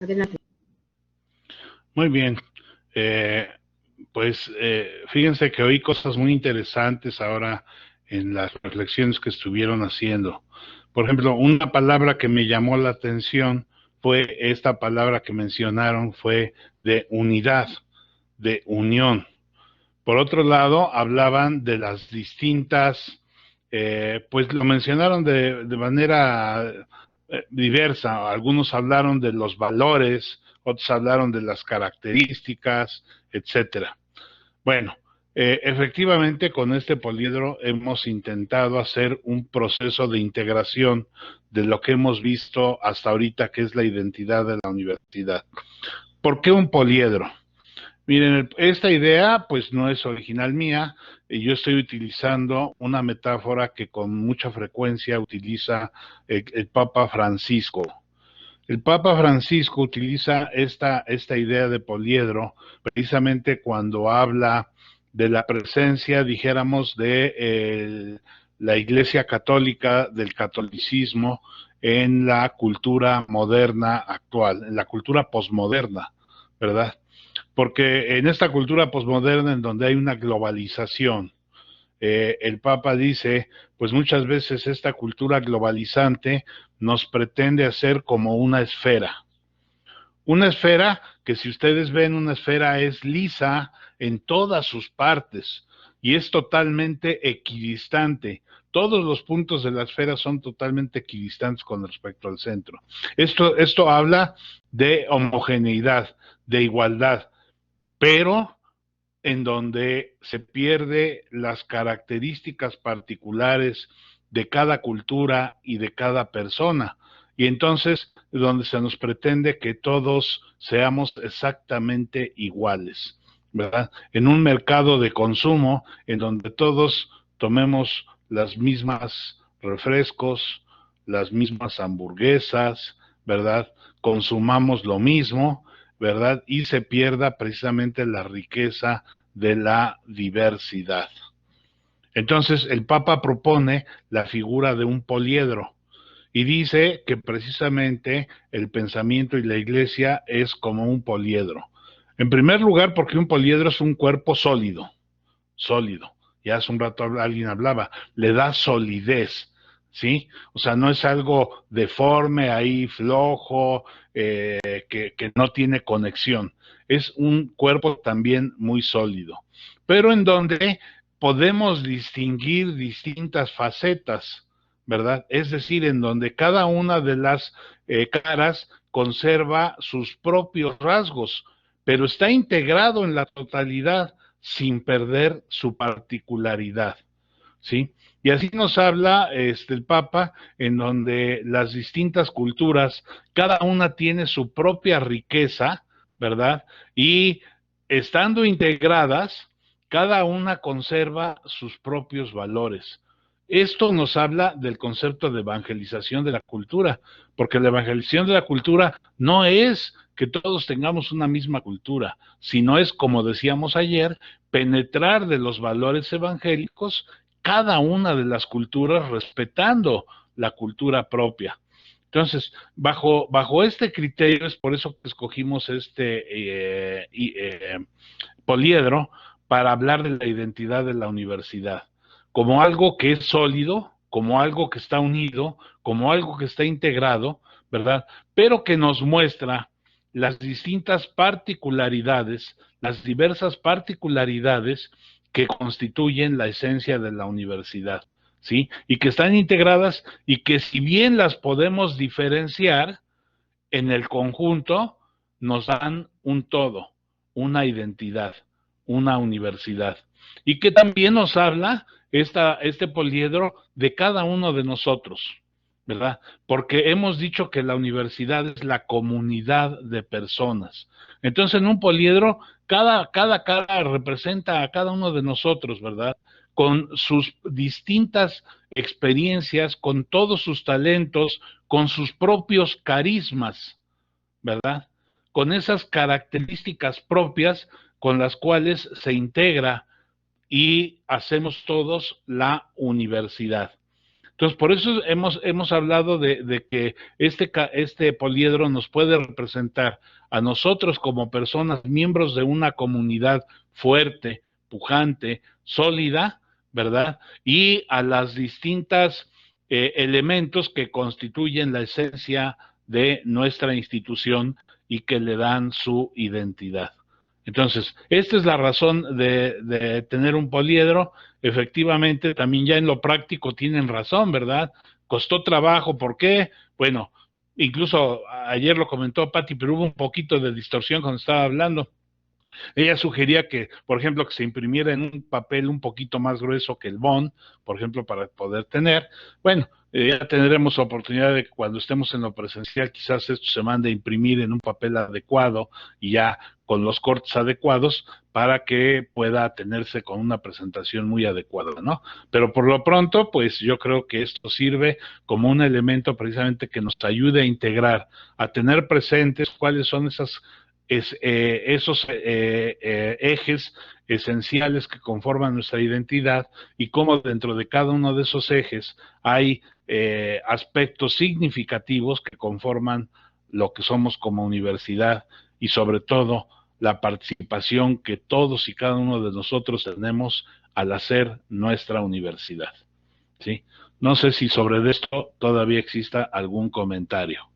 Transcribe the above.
Adelante. Muy bien. Eh, Fíjense que oí cosas muy interesantes ahora en las reflexiones que estuvieron haciendo. Por ejemplo, una palabra que me llamó la atención fue esta palabra que mencionaron, fue de unidad, de unión. Por otro lado, hablaban de las distintas, pues lo mencionaron de manera diversa. Algunos hablaron de los valores, otros hablaron de las características, etcétera. Bueno, efectivamente con este poliedro hemos intentado hacer un proceso de integración de lo que hemos visto hasta ahorita, que es la identidad de la universidad. ¿Por qué un poliedro? Miren, esta idea pues no es original mía, yo estoy utilizando una metáfora que con mucha frecuencia utiliza el Papa Francisco. El Papa Francisco utiliza esta idea de poliedro precisamente cuando habla de la presencia, dijéramos, de la Iglesia Católica, del catolicismo en la cultura moderna actual, en la cultura posmoderna, ¿verdad? Porque en esta cultura posmoderna en donde hay una globalización, el Papa dice, pues muchas veces esta cultura globalizante nos pretende hacer como una esfera. Una esfera que si ustedes ven, una esfera es lisa en todas sus partes y es totalmente equidistante. Todos los puntos de la esfera son totalmente equidistantes con respecto al centro. Esto habla de homogeneidad, de igualdad, pero en donde se pierde las características particulares de cada cultura y de cada persona. Y entonces, donde se nos pretende que todos seamos exactamente iguales, ¿verdad? En un mercado de consumo en donde todos tomemos las mismas refrescos, las mismas hamburguesas, ¿verdad? Consumamos lo mismo, ¿verdad? Y se pierda precisamente la riqueza de la diversidad. Entonces, el Papa propone la figura de un poliedro y dice que precisamente el pensamiento y la iglesia es como un poliedro. En primer lugar, porque un poliedro es un cuerpo sólido, sólido. Ya hace un rato alguien hablaba, le da solidez, ¿sí? O sea, no es algo deforme ahí, flojo, que no tiene conexión. Es un cuerpo también muy sólido, pero en donde podemos distinguir distintas facetas, ¿verdad? Es decir, en donde cada una de las caras conserva sus propios rasgos, pero está integrado en la totalidad sin perder su particularidad, ¿sí? Y así nos habla el Papa, en donde las distintas culturas, cada una tiene su propia riqueza, ¿verdad? Y estando integradas, cada una conserva sus propios valores. Esto nos habla del concepto de evangelización de la cultura, porque la evangelización de la cultura no es que todos tengamos una misma cultura, sino es, como decíamos ayer, penetrar de los valores evangélicos cada una de las culturas respetando la cultura propia. Entonces, bajo este criterio es por eso que escogimos poliedro para hablar de la identidad de la universidad, como algo que es sólido, como algo que está unido, como algo que está integrado, ¿verdad? Pero que nos muestra las distintas particularidades, las diversas particularidades que constituyen la esencia de la universidad, ¿sí? Y que están integradas y que si bien las podemos diferenciar, en el conjunto nos dan un todo, una identidad, una universidad. Y que también nos habla este poliedro de cada uno de nosotros, ¿verdad? Porque hemos dicho que la universidad es la comunidad de personas. Entonces, en un poliedro, cada cara representa a cada uno de nosotros, ¿verdad? Con sus distintas experiencias, con todos sus talentos, con sus propios carismas, ¿verdad? Con esas características propias con las cuales se integra y hacemos todos la universidad. Entonces, por eso hemos hablado de que este poliedro nos puede representar a nosotros como personas, miembros de una comunidad fuerte, pujante, sólida, ¿verdad? Y a las distintas elementos que constituyen la esencia de nuestra institución y que le dan su identidad. Entonces, esta es la razón de tener un poliedro. Efectivamente, también ya en lo práctico tienen razón, ¿verdad? Costó trabajo, ¿por qué? Bueno, incluso ayer lo comentó Patti, pero hubo un poquito de distorsión cuando estaba hablando. Ella sugería que, por ejemplo, que se imprimiera en un papel un poquito más grueso que el bond, por ejemplo, para poder tener. Bueno, ya tendremos oportunidad de que cuando estemos en lo presencial, quizás esto se mande a imprimir en un papel adecuado y ya con los cortes adecuados para que pueda tenerse con una presentación muy adecuada, ¿no? Pero por lo pronto, pues yo creo que esto sirve como un elemento precisamente que nos ayude a integrar, a tener presentes cuáles son esos ejes esenciales que conforman nuestra identidad y cómo dentro de cada uno de esos ejes hay aspectos significativos que conforman lo que somos como universidad y sobre todo la participación que todos y cada uno de nosotros tenemos al hacer nuestra universidad. ¿Sí? No sé si sobre esto todavía exista algún comentario.